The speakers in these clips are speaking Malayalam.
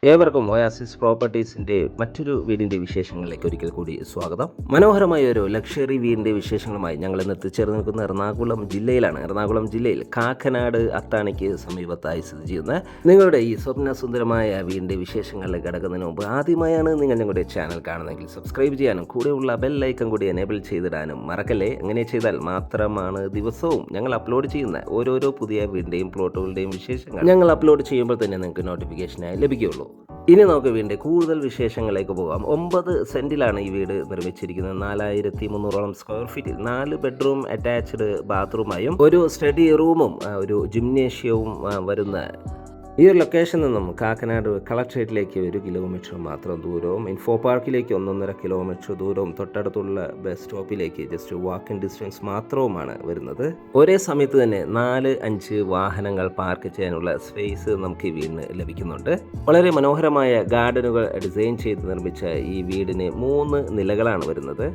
ഏവർക്കും ഒയാസിസ് പ്രോപ്പർട്ടീസിൻ്റെ മറ്റൊരു വീടിൻ്റെ വിശേഷങ്ങളിലേക്ക് ഒരിക്കൽ കൂടി സ്വാഗതം. മനോഹരമായ ഒരു ലക്ഷറി വീടിൻ്റെ വിശേഷങ്ങളുമായി ഞങ്ങൾ ഇന്ന് എത്തിച്ചേർന്ന് നിൽക്കുന്ന എറണാകുളം ജില്ലയിലാണ്. എറണാകുളം ജില്ലയിൽ കാക്കനാട് അത്താണിക്ക് സമീപത്തായി സ്ഥിതി ചെയ്യുന്ന നിങ്ങളുടെ ഈ സ്വപ്നസുന്ദരമായ വീടിൻ്റെ വിശേഷങ്ങളിലേക്ക് കടക്കുന്നതിന് മുമ്പ് ആദ്യമായാണ് നിങ്ങൾ ഞങ്ങളുടെ ചാനൽ കാണുന്നതെങ്കിൽ സബ്സ്ക്രൈബ് ചെയ്യാനും കൂടെയുള്ള ബെൽ ഐക്കൺ കൂടി എനേബിൾ ചെയ്തിടാനും മറക്കല്ലേ. അങ്ങനെ ചെയ്താൽ മാത്രമാണ് ദിവസവും ഞങ്ങൾ അപ്ലോഡ് ചെയ്യുന്ന ഓരോരോ പുതിയ വീടിൻ്റെയും പ്ലോട്ടുകളുടെയും വിശേഷങ്ങൾ ഞങ്ങൾ അപ്ലോഡ് ചെയ്യുമ്പോൾ തന്നെ നിങ്ങൾക്ക് നോട്ടിഫിക്കേഷനായി ലഭിക്കുകയുള്ളൂ. ഇനി നമുക്ക് വീടിൻ്റെ കൂടുതൽ വിശേഷങ്ങളിലേക്ക് പോകാം. 9 സെൻറ്റിലാണ് ഈ വീട് നിർമ്മിച്ചിരിക്കുന്നത്. 4300 സ്ക്വയർ ഫീറ്റിൽ 4 ബെഡ്റൂം അറ്റാച്ച്ഡ് ബാത്റൂമായും ഒരു സ്റ്റഡി റൂമും ഒരു ജിംനേഷ്യവും വരുന്ന ഈ ഒരു ലൊക്കേഷനിൽ നിന്നും കാക്കനാട് കളക്ട്രേറ്റിലേക്ക് 1 കിലോമീറ്റർ മാത്രം ദൂരവും, ഇൻഫോ പാർക്കിലേക്ക് 1.5 കിലോമീറ്റർ ദൂരവും, തൊട്ടടുത്തുള്ള ബസ് സ്റ്റോപ്പിലേക്ക് ജസ്റ്റ് വാക്കിംഗ് ഡിസ്റ്റൻസ് മാത്രവുമാണ് വരുന്നത്. ഒരേ സമയത്ത് തന്നെ 4-5 വാഹനങ്ങൾ പാർക്ക് ചെയ്യാനുള്ള സ്പേസ് നമുക്ക് ഈ വീടിന് ലഭിക്കുന്നുണ്ട്. വളരെ മനോഹരമായ ഗാർഡനുകൾ ഡിസൈൻ ചെയ്ത് നിർമ്മിച്ച ഈ വീടിന് 3 നിലകളാണ് വരുന്നത്.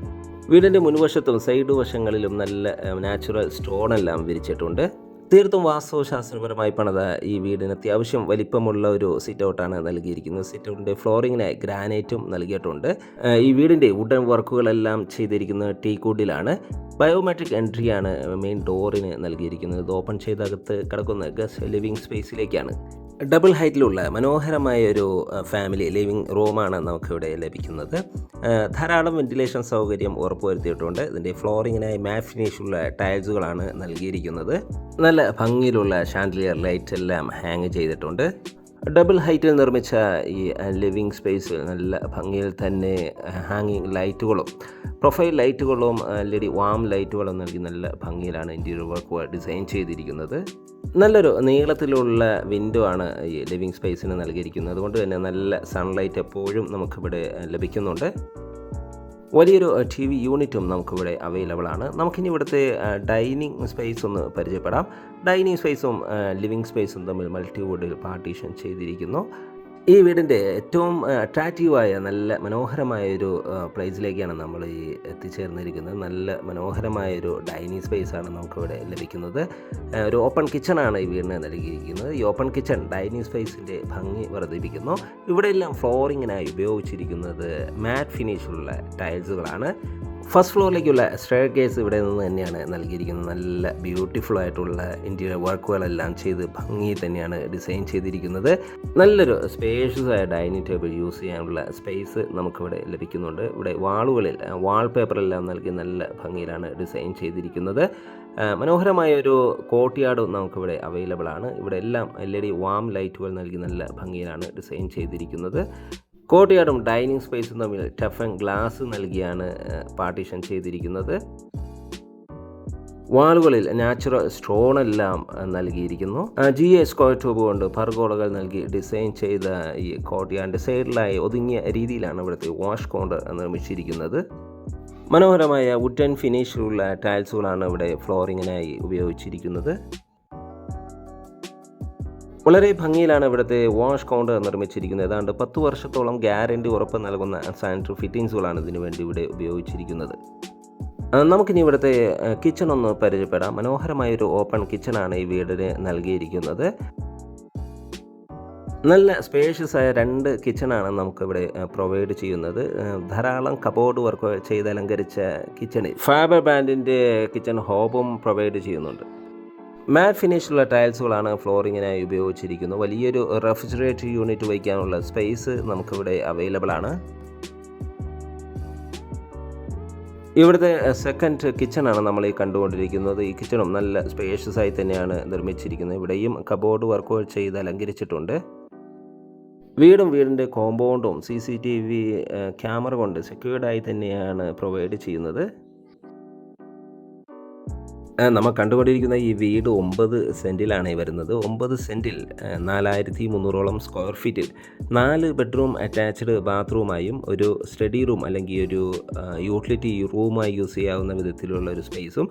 വീടിൻ്റെ മുൻവശത്തും സൈഡ് വശങ്ങളിലും നല്ല നാച്ചുറൽ സ്റ്റോണെല്ലാം വിരിച്ചിട്ടുണ്ട്. തീർത്തും വാസ്തുശാസ്ത്രപരമായി പണിത ഈ വീടിന് അത്യാവശ്യം വലിപ്പമുള്ള ഒരു സിറ്റ് ഔട്ടാണ് നൽകിയിരിക്കുന്നത്. സിറ്റ് ഔട്ടിൻ്റെ ഫ്ലോറിങ്ങിനായി ഗ്രാനൈറ്റും നൽകിയിട്ടുണ്ട്. ഈ വീടിൻ്റെ വുഡൻ വർക്കുകളെല്ലാം ചെയ്തിരിക്കുന്നത് ടീക്കൂഡിലാണ്. ബയോമെട്രിക് എൻട്രിയാണ് മെയിൻ ഡോറിന് നൽകിയിരിക്കുന്നത്. ഇത് ഓപ്പൺ ചെയ്തകത്ത് കിടക്കുന്ന ഗസ്റ്റ് ലിവിംഗ് സ്പേസിലേക്കാണ്. ഡബിൾ ഹൈറ്റിലുള്ള മനോഹരമായ ഒരു ഫാമിലി ലിവിംഗ് റൂമാണ് നമുക്കിവിടെ ലഭിക്കുന്നത്. ധാരാളം വെന്റിലേഷൻ സൗകര്യം ഉറപ്പുവരുത്തിയിട്ടുണ്ട്. ഇതിൻ്റെ ഫ്ലോറിങ്ങിനായി മാറ്റ് ഫിനിഷുള്ള ടൈൽസുകളാണ് നൽകിയിരിക്കുന്നത്. നല്ല ഭംഗിയിലുള്ള ഷാൻഡലിയർ ലൈറ്റ് എല്ലാം ഹാങ് ചെയ്തിട്ടുണ്ട്. ഡബിൾ ഹൈറ്റിൽ നിർമ്മിച്ച ഈ ലിവിംഗ് സ്പേസ് നല്ല ഭംഗിയിൽ തന്നെ ഹാങ്ങിങ് ലൈറ്റുകളും പ്രൊഫൈൽ ലൈറ്റുകളും LED വാം ലൈറ്റുകളും നൽകി നല്ല ഭംഗിയിലാണ് ഇൻറ്റീരിയർ വർക്ക് ഡിസൈൻ ചെയ്തിരിക്കുന്നത്. നല്ലൊരു നീളത്തിലുള്ള വിൻഡോ ആണ് ഈ ലിവിംഗ് സ്പേസിന് നൽകിയിരിക്കുന്നത്. അതുകൊണ്ട് തന്നെ നല്ല സൺലൈറ്റ് എപ്പോഴും നമുക്കിവിടെ ലഭിക്കുന്നുണ്ട്. വലിയൊരു TV യൂണിറ്റും നമുക്കിവിടെ അവൈലബിൾ ആണ്. നമുക്കിനി ഇവിടുത്തെ ഡൈനിങ് സ്പേസ് ഒന്ന് പരിചയപ്പെടാം. ഡൈനിങ് സ്പേസും ലിവിംഗ് സ്പേസും തമ്മിൽ മൾട്ടിവുഡിൽ പാർട്ടീഷൻ ചെയ്തിരിക്കുന്നു. ഈ വീടിൻ്റെ ഏറ്റവും അട്രാക്റ്റീവായ നല്ല മനോഹരമായൊരു പ്ലേസിലേക്കാണ് നമ്മൾ ഈ എത്തിച്ചേർന്നിരിക്കുന്നത്. നല്ല മനോഹരമായൊരു ഡൈനിങ് സ്പേസാണ് നമുക്കിവിടെ ലഭിക്കുന്നത്. ഒരു ഓപ്പൺ കിച്ചണാണ് ഈ വീടിന് നൽകിയിരിക്കുന്നത്. ഈ ഓപ്പൺ കിച്ചൺ ഡൈനിങ് സ്പേസിൻ്റെ ഭംഗി വർദ്ധിപ്പിക്കുന്നു. ഇവിടെയെല്ലാം ഫ്ലോറിങ്ങിനായി ഉപയോഗിച്ചിരിക്കുന്നത് മാറ്റ് ഫിനിഷുള്ള ടൈൽസുകളാണ്. ഫസ്റ്റ് ഫ്ലോറിലേക്കുള്ള സ്റ്റെയർ കേസ് ഇവിടെ നിന്ന് തന്നെയാണ് നൽകിയിരിക്കുന്നത്. നല്ല ബ്യൂട്ടിഫുൾ ആയിട്ടുള്ള ഇൻറ്റീരിയർ വർക്കുകളെല്ലാം ചെയ്ത് ഭംഗി തന്നെയാണ് ഡിസൈൻ ചെയ്തിരിക്കുന്നത്. നല്ലൊരു സ്പേഷ്യസ് ആയ ഡൈനിങ് ടേബിൾ യൂസ് ചെയ്യാനുള്ള സ്പേസ് നമുക്കിവിടെ ലഭിക്കുന്നുണ്ട്. ഇവിടെ വാളുകളിൽ വാൾപേപ്പറെല്ലാം നൽകി നല്ല ഭംഗിയിലാണ് ഡിസൈൻ ചെയ്തിരിക്കുന്നത്. മനോഹരമായ ഒരു കോർട്ട്യാർഡും നമുക്കിവിടെ അവൈലബിൾ ആണ്. ഇവിടെ എല്ലാം LED വാം ലൈറ്റുകൾ നൽകി നല്ല ഭംഗിയിലാണ് ഡിസൈൻ ചെയ്തിരിക്കുന്നത്. കോർട്ട്യാർഡും ഡൈനിങ് സ്പേസും തമ്മിൽ ടഫൻ ഗ്ലാസ് നൽകിയാണ് പാർട്ടീഷൻ ചെയ്തിരിക്കുന്നത്. വാളുകളിൽ നാച്ചുറൽ സ്റ്റോണെല്ലാം നൽകിയിരിക്കുന്നു. GA സ്ക്വയർ ട്യൂബ് കൊണ്ട് പർഗോളകൾ നൽകി ഡിസൈൻ ചെയ്ത ഈ കോർട്ട്യാർഡിൻ്റെ സൈഡിലായി ഒതുങ്ങിയ രീതിയിലാണ് ഇവിടുത്തെ വാഷ് കൗണ്ടർ നിർമ്മിച്ചിരിക്കുന്നത്. മനോഹരമായ വുഡൻ ഫിനിഷിലുള്ള ടൈൽസുകളാണ് ഇവിടെ ഫ്ലോറിങ്ങിനായി ഉപയോഗിച്ചിരിക്കുന്നത്. വളരെ ഭംഗിയിലാണ് ഇവിടുത്തെ വാഷ് കൗണ്ടർ നിർമ്മിച്ചിരിക്കുന്നത്. ഏതാണ്ട് 10 വർഷത്തോളം ഗ്യാരണ്ടി ഉറപ്പ് നൽകുന്ന സാനിറ്ററി ഫിറ്റിങ്സുകളാണ് ഇതിനു വേണ്ടി ഇവിടെ ഉപയോഗിച്ചിരിക്കുന്നത്. നമുക്കിനി ഇവിടുത്തെ കിച്ചൺ ഒന്ന് പരിചയപ്പെടാം. മനോഹരമായൊരു ഓപ്പൺ കിച്ചണാണ് ഈ വീടിന് നൽകിയിരിക്കുന്നത്. നല്ല സ്പേഷ്യസ് ആയ 2 കിച്ചണാണ് നമുക്കിവിടെ പ്രൊവൈഡ് ചെയ്യുന്നത്. ധാരാളം കബോർഡ് വർക്ക് ചെയ്ത് അലങ്കരിച്ച കിച്ചണിൽ ഫാബർ ബ്രാൻഡിൻ്റെ കിച്ചൺ ഹോബും പ്രൊവൈഡ് ചെയ്യുന്നുണ്ട്. മാറ്റ് ഫിനിഷുള്ള ടൈൽസുകളാണ് ഫ്ലോറിങ്ങിനായി ഉപയോഗിച്ചിരിക്കുന്നത്. വലിയൊരു റെഫ്രിജറേറ്റർ യൂണിറ്റ് വയ്ക്കാനുള്ള സ്പേസ് നമുക്കിവിടെ അവൈലബിൾ ആണ്. ഇവിടുത്തെ സെക്കൻഡ് കിച്ചണാണ് നമ്മൾ ഈ കണ്ടുകൊണ്ടിരിക്കുന്നത്. ഈ കിച്ചണും നല്ല സ്പേഷ്യസ് ആയി തന്നെയാണ് നിർമ്മിച്ചിരിക്കുന്നത്. ഇവിടെയും കബോർഡ് വർക്കുകൾ ചെയ്ത് അലങ്കരിച്ചിട്ടുണ്ട്. വീടിൻ്റെ കോമ്പൗണ്ടും CCTV ക്യാമറ കൊണ്ട് സെക്യൂർഡായി തന്നെയാണ് പ്രൊവൈഡ് ചെയ്യുന്നത്. നമ്മൾ കണ്ടുകൊണ്ടിരിക്കുന്ന ഈ വീട് 9 സെൻറ്റിലാണ് വരുന്നത്. 9 സെൻറ്റിൽ 4300 സ്ക്വയർ ഫീറ്റിൽ 4 ബെഡ്റൂം അറ്റാച്ച്ഡ് ബാത്റൂമായും ഒരു സ്റ്റഡി റൂം അല്ലെങ്കിൽ ഒരു യൂട്ടിലിറ്റി റൂമായി യൂസ് ചെയ്യാവുന്ന വിധത്തിലുള്ള ഒരു സ്പേസും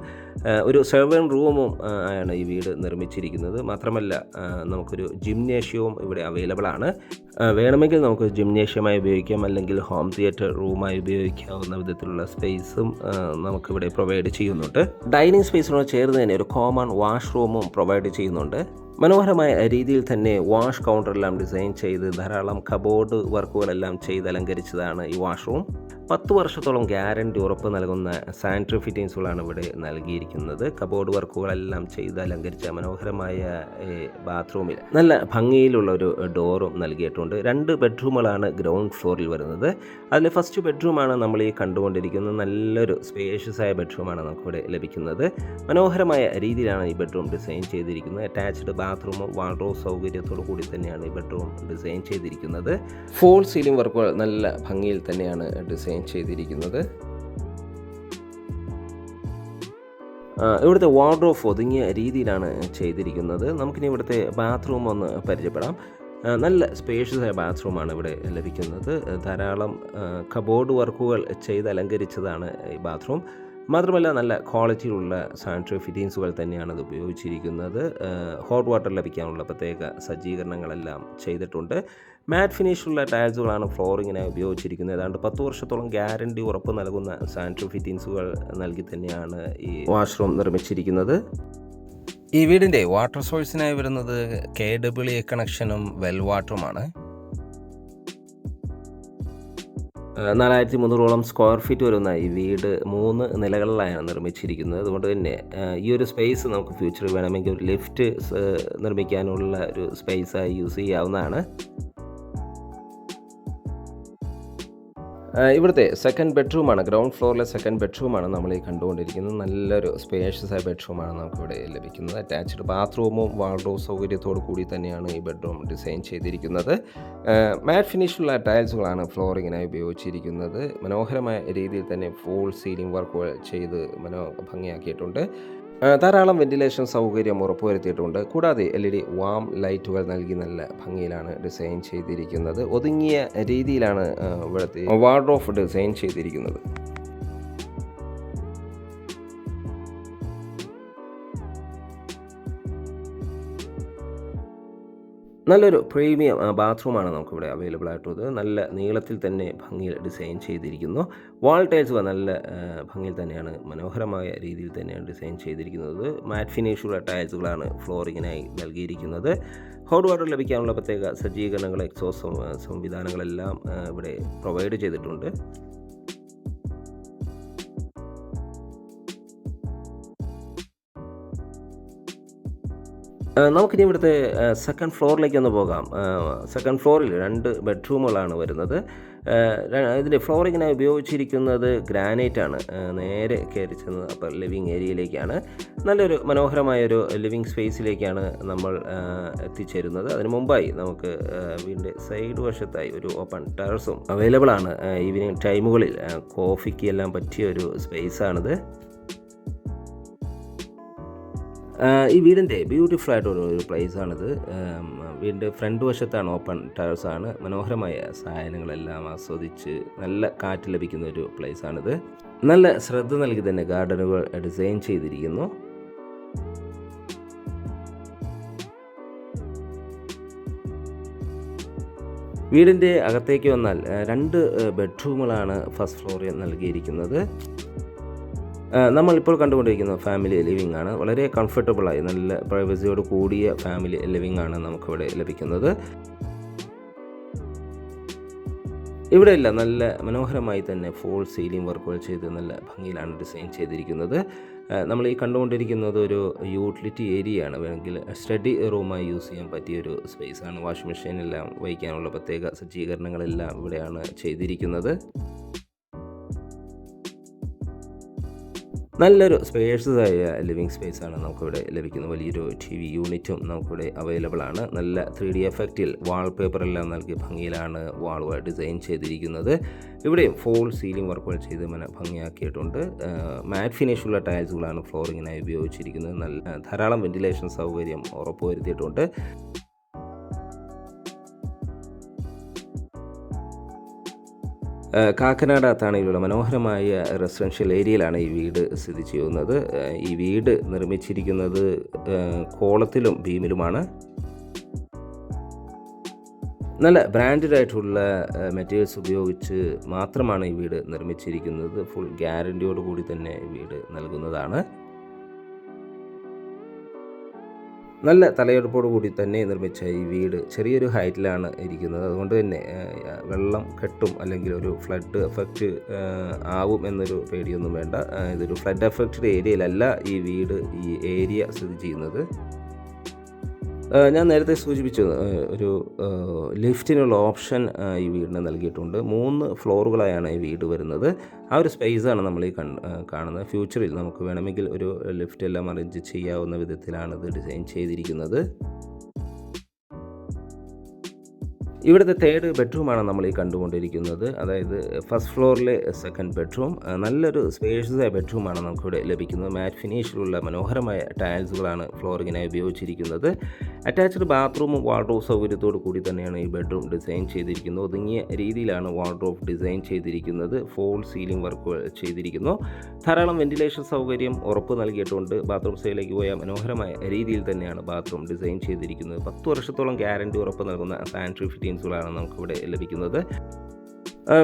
ഒരു സെർവൻ റൂമും ആണ് ഈ വീട് നിർമ്മിച്ചിരിക്കുന്നത്. മാത്രമല്ല നമുക്കൊരു ജിംനേഷ്യവും ഇവിടെ അവൈലബിൾ ആണ്. വേണമെങ്കിൽ നമുക്ക് ജിംനേഷ്യമായി ഉപയോഗിക്കാം, അല്ലെങ്കിൽ ഹോം തിയേറ്റർ റൂമായി ഉപയോഗിക്കാവുന്ന വിധത്തിലുള്ള സ്പേസും നമുക്കിവിടെ പ്രൊവൈഡ് ചെയ്യുന്നുണ്ട്. ഡൈനിങ് സ്പേസിനോട് ചേർന്ന് തന്നെ ഒരു കോമൺ വാഷ്റൂമും പ്രൊവൈഡ് ചെയ്യുന്നുണ്ട്. മനോഹരമായ രീതിയിൽ തന്നെ വാഷ് കൗണ്ടറെല്ലാം ഡിസൈൻ ചെയ്ത് ധാരാളം കബോർഡ് വർക്കുകളെല്ലാം ചെയ്ത് അലങ്കരിച്ചതാണ് ഈ വാഷ്റൂം. 10 വർഷത്തോളം ഗ്യാരണ്ടി ഉറപ്പ് നൽകുന്ന സാനിറ്ററി ഫിറ്റിങ്സുകളാണ് ഇവിടെ നൽകിയിരിക്കുന്നത്. കബോർഡ് വർക്കുകളെല്ലാം ചെയ്ത് അലങ്കരിച്ച മനോഹരമായ ബാത്റൂമിൽ നല്ല ഭംഗിയിലുള്ള ഒരു ഡോറും നൽകിയിട്ടുണ്ട്. 2 ബെഡ്റൂമുകളാണ് ഗ്രൗണ്ട് ഫ്ലോറിൽ വരുന്നത്. അതിൽ ഫസ്റ്റ് ബെഡ്റൂമാണ് നമ്മൾ ഈ കണ്ടുകൊണ്ടിരിക്കുന്നത്. നല്ലൊരു സ്പേഷ്യസ് ആയ ബെഡ്റൂമാണ് നമുക്കിവിടെ ലഭിക്കുന്നത്. മനോഹരമായ രീതിയിലാണ് ഈ ബെഡ്റൂം ഡിസൈൻ ചെയ്തിരിക്കുന്നത്. അറ്റാച്ച്ഡ് ബാത്റൂമും വാർഡ്രോബ് സൗകര്യത്തോടു കൂടി തന്നെയാണ് ഈ ബെഡ്റൂം ഡിസൈൻ ചെയ്തിരിക്കുന്നത്. ഫോൾ സീലിംഗ് വർക്കുകൾ നല്ല ഭംഗിയിൽ തന്നെയാണ് ഡിസൈൻ ചെയ്തിരിക്കുന്നത്. ഇവിടുത്തെ വാർഡ്രോബ് ഒതുങ്ങിയ രീതിയിലാണ് ചെയ്തിരിക്കുന്നത്. നമുക്കിനി ഇവിടുത്തെ ബാത്റൂം ഒന്ന് പരിചയപ്പെടാം. നല്ല സ്പേഷ്യസ് ആയ ബാത്റൂമാണ് ഇവിടെ ലഭിക്കുന്നത്. ധാരാളം കബോർഡ് വർക്കുകൾ ചെയ്ത് അലങ്കരിച്ചതാണ് ഈ ബാത്റൂം. മാത്രമല്ല നല്ല ക്വാളിറ്റിയിലുള്ള സാനിറ്ററി ഫിറ്റിങ്സുകൾ തന്നെയാണ് ഇത് ഉപയോഗിച്ചിരിക്കുന്നത്. ഹോട്ട് വാട്ടർ ലഭിക്കാനുള്ള പ്രത്യേക സജ്ജീകരണങ്ങളെല്ലാം ചെയ്തിട്ടുണ്ട്. മാറ്റ് ഫിനിഷുള്ള ടൈൽസുകളാണ് ഫ്ലോറിങ്ങിനായി ഉപയോഗിച്ചിരിക്കുന്നത്. ഏതാണ്ട് 10 വർഷത്തോളം ഗ്യാരണ്ടി ഉറപ്പ് നൽകുന്ന സാനിറ്ററി ഫിറ്റിങ്സുകൾ നൽകി തന്നെയാണ് ഈ വാഷ്റൂം നിർമ്മിച്ചിരിക്കുന്നത്. ഈ വീടിൻ്റെ വാട്ടർ സോഴ്സിനായി വരുന്നത് KEE കണക്ഷനും വെൽ വാട്ടറുമാണ്. 4300ഓളം സ്ക്വയർ ഫീറ്റ് വരുന്ന ഈ വീട് 3 നിലകളിലാണ് നിർമ്മിച്ചിരിക്കുന്നത്. അതുകൊണ്ട് തന്നെ ഈ ഒരു സ്പേസ് നമുക്ക് ഫ്യൂച്ചറിൽ വേണമെങ്കിൽ ഒരു ലിഫ്റ്റ് നിർമ്മിക്കാനുള്ള ഒരു സ്പേസായി യൂസ് ചെയ്യാവുന്നതാണ്. ഇവിടുത്തെ സെക്കൻഡ് ബെഡ്റൂമാണ്, ഗ്രൗണ്ട് ഫ്ലോറിലെ സെക്കൻഡ് ബെഡ്റൂമാണ് നമ്മൾ ഈ കണ്ടുകൊണ്ടിരിക്കുന്നത്. നല്ലൊരു സ്പേഷ്യസ് ആയ ബെഡ്റൂമാണ് നമുക്കിവിടെ ലഭിക്കുന്നത്. അറ്റാച്ച്ഡ് ബാത്റൂമും വാർഡ്രോബ് സൗകര്യത്തോടു കൂടി തന്നെയാണ് ഈ ബെഡ്റൂം ഡിസൈൻ ചെയ്തിരിക്കുന്നത്. മാറ്റ് ഫിനിഷുള്ള ടൈൽസുകളാണ് ഫ്ലോറിങ്ങിനായി ഉപയോഗിച്ചിരിക്കുന്നത്. മനോഹരമായ രീതിയിൽ തന്നെ ഫോൾ സീലിംഗ് വർക്കുകൾ ചെയ്ത് ഭംഗിയാക്കിയിട്ടുണ്ട്. ധാരാളം വെന്റിലേഷൻ സൗകര്യം ഉറപ്പുവരുത്തിയിട്ടുണ്ട്. കൂടാതെ LED വാം ലൈറ്റുകൾ നൽകി നല്ല ഭംഗിയിലാണ് ഡിസൈൻ ചെയ്തിരിക്കുന്നത്. ഒതുങ്ങിയ രീതിയിലാണ് ഇവിടുത്തെ വാർഡ്രോബ് ഡിസൈൻ ചെയ്തിരിക്കുന്നത്. നല്ലൊരു പ്രീമിയം ബാത്റൂമാണ് നമുക്കിവിടെ അവൈലബിൾ ആയിട്ടുള്ളത്. നല്ല നീളത്തിൽ തന്നെ ഭംഗിയിൽ ഡിസൈൻ ചെയ്തിരിക്കുന്നു. വാൾ ടൈൽസ് നല്ല ഭംഗിയിൽ തന്നെയാണ്, മനോഹരമായ രീതിയിൽ തന്നെയാണ് ഡിസൈൻ ചെയ്തിരിക്കുന്നത്. മാറ്റ് ഫിനിഷുള്ള ടൈൽസുകളാണ് ഫ്ലോറിങ്ങിനായി നൽകിയിരിക്കുന്നത്. ഹോട്ട് വാട്ടർ ലഭിക്കാനുള്ള പ്രത്യേക സജ്ജീകരണങ്ങൾ, എക്സോസ്റ്റ് സംവിധാനങ്ങളെല്ലാം ഇവിടെ പ്രൊവൈഡ് ചെയ്തിട്ടുണ്ട്. നമുക്കിനി ഇവിടുത്തെ സെക്കൻഡ് ഫ്ലോറിലേക്ക് ഒന്ന് പോകാം. സെക്കൻഡ് ഫ്ലോറിൽ 2 ബെഡ്റൂമുകളാണ് വരുന്നത്. ഇതിൻ്റെ ഫ്ലോറിങ്ങിനായി ഉപയോഗിച്ചിരിക്കുന്നത് ഗ്രാനൈറ്റാണ്. നേരെ കയറി ചെന്ന് അപ്പോൾ ലിവിങ് ഏരിയയിലേക്കാണ്. നല്ലൊരു മനോഹരമായൊരു ലിവിങ് സ്പേസിലേക്കാണ് നമ്മൾ എത്തിച്ചേരുന്നത്. അതിന് മുമ്പായി നമുക്ക് വീടിൻ്റെ സൈഡ് വശത്തായി ഒരു ഓപ്പൺ ടെറസും അവൈലബിൾ ആണ്. ഈവനിങ് ടൈമുകളിൽ കോഫിക്ക് എല്ലാം പറ്റിയ ഒരു സ്പേസാണിത്. ഈ വീടിൻ്റെ ബ്യൂട്ടിഫുൾ ആയിട്ടൊരു പ്ലേസാണിത്. വീടിൻ്റെ ഫ്രണ്ട് വശത്താണ് ഓപ്പൺ ടെറസാണ്. മനോഹരമായ സാധനങ്ങളെല്ലാം ആസ്വദിച്ച് നല്ല കാറ്റ് ലഭിക്കുന്ന ഒരു പ്ലേസാണിത്. നല്ല ശ്രദ്ധ നൽകി തന്നെ ഗാർഡനുകൾ ഡിസൈൻ ചെയ്തിരിക്കുന്നു. വീടിൻ്റെ അകത്തേക്ക് വന്നാൽ 2 ബെഡ്റൂമുകളാണ് ഫസ്റ്റ് ഫ്ലോറിൽ നൽകിയിരിക്കുന്നത്. നമ്മളിപ്പോൾ കണ്ടുകൊണ്ടിരിക്കുന്ന ഫാമിലി ലിവിംഗ് ആണ്. വളരെ കംഫർട്ടബിളായി നല്ല പ്രൈവസിയോട് കൂടിയ ഫാമിലി ലിവിംഗ് ആണ് നമുക്കിവിടെ ലഭിക്കുന്നത്. ഇവിടെയല്ല നല്ല മനോഹരമായി തന്നെ ഫോൾ സീലിംഗ് വർക്കുകൾ ചെയ്ത് നല്ല ഭംഗിയിലാണ് ഡിസൈൻ ചെയ്തിരിക്കുന്നത്. നമ്മൾ ഈ കണ്ടുകൊണ്ടിരിക്കുന്നത് ഒരു യൂട്ടിലിറ്റി ഏരിയയാണ്. വേണമെങ്കിൽ സ്റ്റഡി റൂമായി യൂസ് ചെയ്യാൻ പറ്റിയൊരു സ്പേസാണ്. വാഷിംഗ് മെഷീനെല്ലാം വയ്ക്കാനുള്ള പ്രത്യേക സജ്ജീകരണങ്ങളെല്ലാം ഇവിടെയാണ് ചെയ്തിരിക്കുന്നത്. നല്ലൊരു സ്പേഷ്യസ് ആയ ലിവിങ് സ്പേസാണ് നമുക്കിവിടെ ലഭിക്കുന്നത്. വലിയൊരു TV യൂണിറ്റും നമുക്കിവിടെ അവൈലബിൾ ആണ്. നല്ല 3D എഫക്റ്റിൽ വാൾപേപ്പറെല്ലാം നൽകി ഭംഗിയിലാണ് വാളുകൾ ഡിസൈൻ ചെയ്തിരിക്കുന്നത്. ഇവിടെയും ഫോൾ സീലിംഗ് വർക്കുകൾ ചെയ്ത് ഭംഗിയാക്കിയിട്ടുണ്ട്. മാറ്റ് ഫിനിഷുള്ള ടൈൽസുകളാണ് ഫ്ലോറിങ്ങിനായി ഉപയോഗിച്ചിരിക്കുന്നത്. നല്ല ധാരാളം വെന്റിലേഷൻ സൗകര്യം ഉറപ്പുവരുത്തിയിട്ടുണ്ട്. കാക്കനാട് അത്താണിയിലുള്ള മനോഹരമായ റെസിഡൻഷ്യൽ ഏരിയയിലാണ് ഈ വീട് സ്ഥിതി ചെയ്യുന്നത്. ഈ വീട് നിർമ്മിച്ചിരിക്കുന്നത് കോളത്തിലും ബീമിലുമാണ്. നല്ല ബ്രാൻഡഡ് ആയിട്ടുള്ള മെറ്റീരിയൽസ് ഉപയോഗിച്ച് മാത്രമാണ് ഈ വീട് നിർമ്മിച്ചിരിക്കുന്നത്. ഫുൾ ഗ്യാരണ്ടിയോട് കൂടി തന്നെ വീട് നൽകുന്നതാണ്. നല്ല തലയെടുപ്പോടു കൂടി തന്നെ നിർമ്മിച്ച ഈ വീട് ചെറിയൊരു ഹൈറ്റിലാണ് ഇരിക്കുന്നത്. അതുകൊണ്ട് തന്നെ വെള്ളം കെട്ടും അല്ലെങ്കിൽ ഒരു ഫ്ലഡ് എഫക്റ്റ് ആവും എന്നൊരു പേടിയൊന്നും വേണ്ട. ഇതൊരു ഫ്ലഡ് എഫക്റ്റഡ് ഏരിയയിലല്ല ഈ വീട്, ഈ ഏരിയ സ്ഥിതി ചെയ്യുന്നത്. ഞാൻ നേരത്തെ സൂചിപ്പിച്ചു, ഒരു ലിഫ്റ്റിനുള്ള ഓപ്ഷൻ ഈ വീടിന് നൽകിയിട്ടുണ്ട്. 3 ഫ്ലോറുകളായാണ് ഈ വീട് വരുന്നത്. ആ ഒരു സ്പേസാണ് നമ്മൾ ഈ കാണുന്നത്. ഫ്യൂച്ചറിൽ നമുക്ക് വേണമെങ്കിൽ ഒരു ലിഫ്റ്റ് എല്ലാം അറേഞ്ച് ചെയ്യാവുന്ന വിധത്തിലാണ് ഇത് ഡിസൈൻ ചെയ്തിരിക്കുന്നത്. ഇവിടുത്തെ 3rd ബെഡ്റൂമാണ് നമ്മൾ ഈ കണ്ടുകൊണ്ടിരിക്കുന്നത്. അതായത് ഫസ്റ്റ് ഫ്ലോറിലെ 2nd ബെഡ്റൂം. നല്ലൊരു സ്പേഷ്യസായ ബെഡ്റൂമാണ് നമുക്കിവിടെ ലഭിക്കുന്നത്. മാറ്റ് ഫിനിഷിലുള്ള മനോഹരമായ ടൈൽസുകളാണ് ഫ്ലോറിങ്ങിനായി ഉപയോഗിച്ചിരിക്കുന്നത്. അറ്റാച്ച്ഡ് ബാത്റൂമും വാർഡ്രോബ് സൗകര്യത്തോടു കൂടി തന്നെയാണ് ഈ ബെഡ്റൂം ഡിസൈൻ ചെയ്തിരിക്കുന്നത്. ഒതുങ്ങിയ രീതിയിലാണ് വാർഡ്രോബ് ഡിസൈൻ ചെയ്തിരിക്കുന്നത്. ഫോൾ സീലിംഗ് വർക്കുകൾ ചെയ്തിരിക്കുന്നു. ധാരാളം വെന്റിലേഷൻ സൗകര്യം ഉറപ്പ് നൽകിയിട്ടുണ്ട്. ബാത്റൂം സൈഡിലേക്ക് പോയ മനോഹരമായ രീതിയിൽ തന്നെയാണ് ബാത്റൂം ഡിസൈൻ ചെയ്തിരിക്കുന്നത്. 10 വർഷത്തോളം ഗ്യാരണ്ടി ഉറപ്പ് നൽകുന്ന സാനിറ്ററി ഫിറ്റിംഗ്സുകളാണ് നമുക്കിവിടെ ലഭിക്കുന്നത്.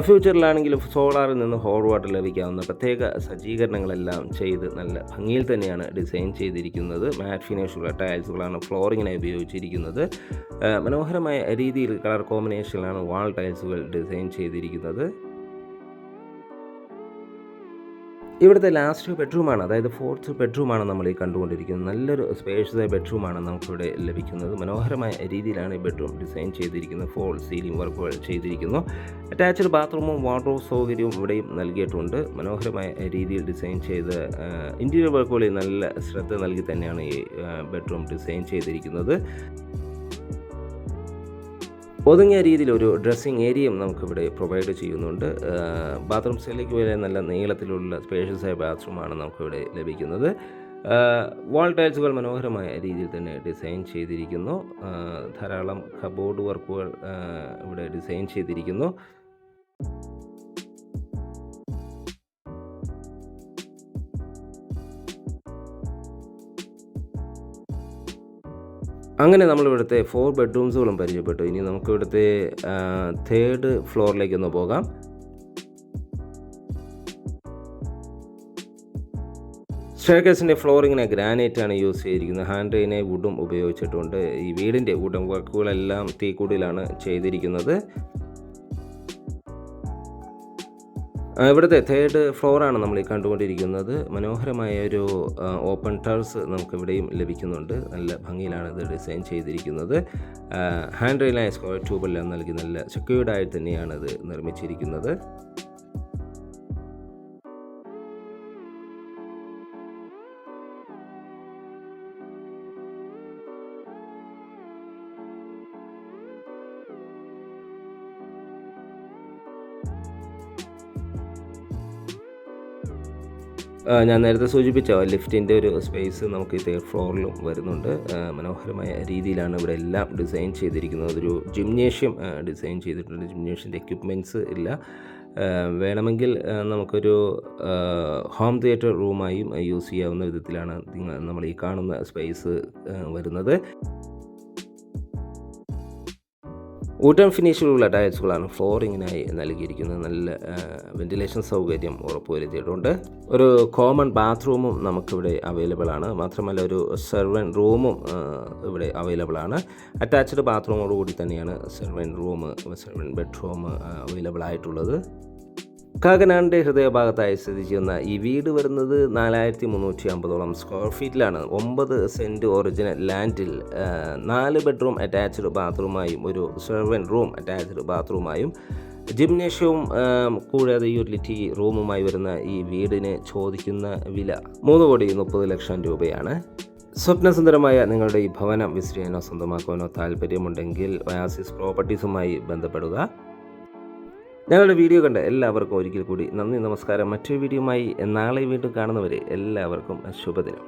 ഫ്യൂച്ചറിലാണെങ്കിലും സോളാറിൽ നിന്ന് ഹോട്ട് വാട്ടർ ലഭിക്കാവുന്ന പ്രത്യേക സജ്ജീകരണങ്ങളെല്ലാം ചെയ്ത് നല്ല ഭംഗിയിൽ തന്നെയാണ് ഡിസൈൻ ചെയ്തിരിക്കുന്നത്. മാറ്റ് ഫിനിഷുള്ള ടൈൽസുകളാണ് ഫ്ലോറിങ്ങിനായി ഉപയോഗിച്ചിരിക്കുന്നത്. മനോഹരമായ രീതിയിൽ കളർ കോമ്പിനേഷനിലാണ് വാൾ ടൈൽസുകൾ ഡിസൈൻ ചെയ്തിരിക്കുന്നത്. ഇവിടുത്തെ ലാസ്റ്റ് ബെഡ്റൂമാണ്, അതായത് 4th ബെഡ്റൂമാണ് നമ്മൾ ഈ കണ്ടുകൊണ്ടിരിക്കുന്നത്. നല്ലൊരു സ്പേഷ്യസായ ബെഡ്റൂമാണ് നമുക്കിവിടെ ലഭിക്കുന്നത്. മനോഹരമായ രീതിയിലാണ് ഈ ബെഡ്റൂം ഡിസൈൻ ചെയ്തിരിക്കുന്നത്. ഫോൾ സീലിംഗ് വർക്കുകൾ ചെയ്തിരിക്കുന്നു. അറ്റാച്ച്ഡ് ബാത്റൂമും വാർഡ്രോബ് സൗകര്യവും ഇവിടെയും നൽകിയിട്ടുണ്ട്. മനോഹരമായ രീതിയിൽ ഡിസൈൻ ചെയ്ത് ഇൻറ്റീരിയർ വർക്കുകളിൽ നല്ല ശ്രദ്ധ നൽകി തന്നെയാണ് ഈ ബെഡ്റൂം ഡിസൈൻ ചെയ്തിരിക്കുന്നത്. ഒതുങ്ങിയ രീതിയിൽ ഒരു ഡ്രസ്സിങ് ഏരിയയും നമുക്കിവിടെ പ്രൊവൈഡ് ചെയ്യുന്നുണ്ട്. ബാത്റൂം സൈഡിലേക്ക് വരെ നല്ല നീളത്തിലുള്ള സ്പേഷ്യസായ ബാത്റൂമാണ് നമുക്കിവിടെ ലഭിക്കുന്നത്. വാൾ ടൈൽസുകൾ മനോഹരമായ രീതിയിൽ തന്നെ ഡിസൈൻ ചെയ്തിരിക്കുന്നു. ധാരാളം കബോർഡ് വർക്കുകൾ ഇവിടെ ഡിസൈൻ ചെയ്തിരിക്കുന്നു. അങ്ങനെ നമ്മളിവിടുത്തെ 4 ബെഡ്റൂംസുകളും പരിചയപ്പെട്ടു. ഇനി നമുക്കിവിടുത്തെ 3rd ഫ്ലോറിലേക്കൊന്ന് പോകാം. സ്റ്റെയർകേസിൻ്റെ ഫ്ലോറിങ്ങിന് ഗ്രാനൈറ്റാണ് യൂസ് ചെയ്തിരിക്കുന്നത്. ഹാൻഡ് റെയിനെ വുഡും ഉപയോഗിച്ചിട്ടുണ്ട്. ഈ വീടിൻ്റെ വുഡൻ വർക്കുകളെല്ലാം തീക്കൂടിലാണ് ചെയ്തിരിക്കുന്നത്. ഇവിടുത്തെ 3rd ഫ്ലോറാണ് നമ്മൾ ഈ കണ്ടുകൊണ്ടിരിക്കുന്നത്. മനോഹരമായ ഒരു ഓപ്പൺ ടെറസ് നമുക്കിവിടെയും ലഭിക്കുന്നുണ്ട്. നല്ല ഭംഗിയിലാണ് ഇത് ഡിസൈൻ ചെയ്തിരിക്കുന്നത്. ഹാൻഡ് റെയിലായ സ്ക്വയർ ട്യൂബെല്ലാം നൽകി നല്ല സെക്യൂർഡായി തന്നെയാണ് ഇത് നിർമ്മിച്ചിരിക്കുന്നത്. ഞാൻ നേരത്തെ സൂചിപ്പിച്ച ലിഫ്റ്റിൻ്റെ ഒരു സ്പേസ് നമുക്ക് ഈ 3rd ഫ്ലോറിലും വരുന്നുണ്ട്. മനോഹരമായ രീതിയിലാണ് ഇവിടെ എല്ലാം ഡിസൈൻ ചെയ്തിരിക്കുന്നത്. ഒരു ജിംനേഷ്യം ഡിസൈൻ ചെയ്തിട്ടുണ്ട്. ജിംനേഷ്യൻ്റെ എക്യുപ്മെൻറ്റ്സ് ഇല്ല. വേണമെങ്കിൽ നമുക്കൊരു ഹോം തിയേറ്റർ റൂമായും യൂസ് ചെയ്യാവുന്ന വിധത്തിലാണ് നമ്മൾ ഈ കാണുന്ന സ്പേസ് വരുന്നത്. വുഡൻ ഫിനിഷിലുള്ള ടൈൽസുകളാണ് ഫ്ലോറിങ്ങിനായി നൽകിയിരിക്കുന്നത്. നല്ല വെന്റിലേഷൻ സൗകര്യം ഉറപ്പുവരുത്തിയിട്ടുണ്ട്. ഒരു കോമൺ ബാത്റൂമും നമുക്കിവിടെ അവൈലബിൾ ആണ്. മാത്രമല്ല ഒരു സെർവൻറ്റ് റൂമും ഇവിടെ അവൈലബിൾ ആണ്. അറ്റാച്ച്ഡ് ബാത്റൂമോടുകൂടി തന്നെയാണ് സെർവൻറ്റ് ബെഡ്റൂം അവൈലബിൾ ആയിട്ടുള്ളത്. കാക്കനാടിൻ്റെ ഹൃദയഭാഗത്തായി സ്ഥിതി ചെയ്യുന്ന ഈ വീട് വരുന്നത് 4350 സ്ക്വയർ ഫീറ്റിലാണ്. 9 സെൻറ്റ് ഒറിജിനൽ ലാൻഡിൽ 4 ബെഡ്റൂം അറ്റാച്ച്ഡ് ബാത്റൂമായും ഒരു സെർവൻറ്റ് റൂം അറ്റാച്ച്ഡ് ബാത്റൂമായും ജിംനേഷ്യവും കൂടാതെ യൂട്ടിലിറ്റി റൂമുമായി വരുന്ന ഈ വീടിന് ചോദിക്കുന്ന വില 3,30,00,000 രൂപയാണ്. സ്വപ്നസുന്ദരമായ നിങ്ങളുടെ ഈ ഭവനം വിസിറ്റ് ചെയ്യാനോ സ്വന്തമാക്കാനോ താല്പര്യമുണ്ടെങ്കിൽ ഒയാസിസ് പ്രോപ്പർട്ടീസുമായി ബന്ധപ്പെടുക. ഞങ്ങളുടെ വീഡിയോ കണ്ട എല്ലാവർക്കും ഒരിക്കൽ കൂടി നന്ദി, നമസ്കാരം. മറ്റൊരു വീഡിയോയുമായി നാളെ വീണ്ടും കാണുന്നവരെ എല്ലാവർക്കും ശുഭദിനം.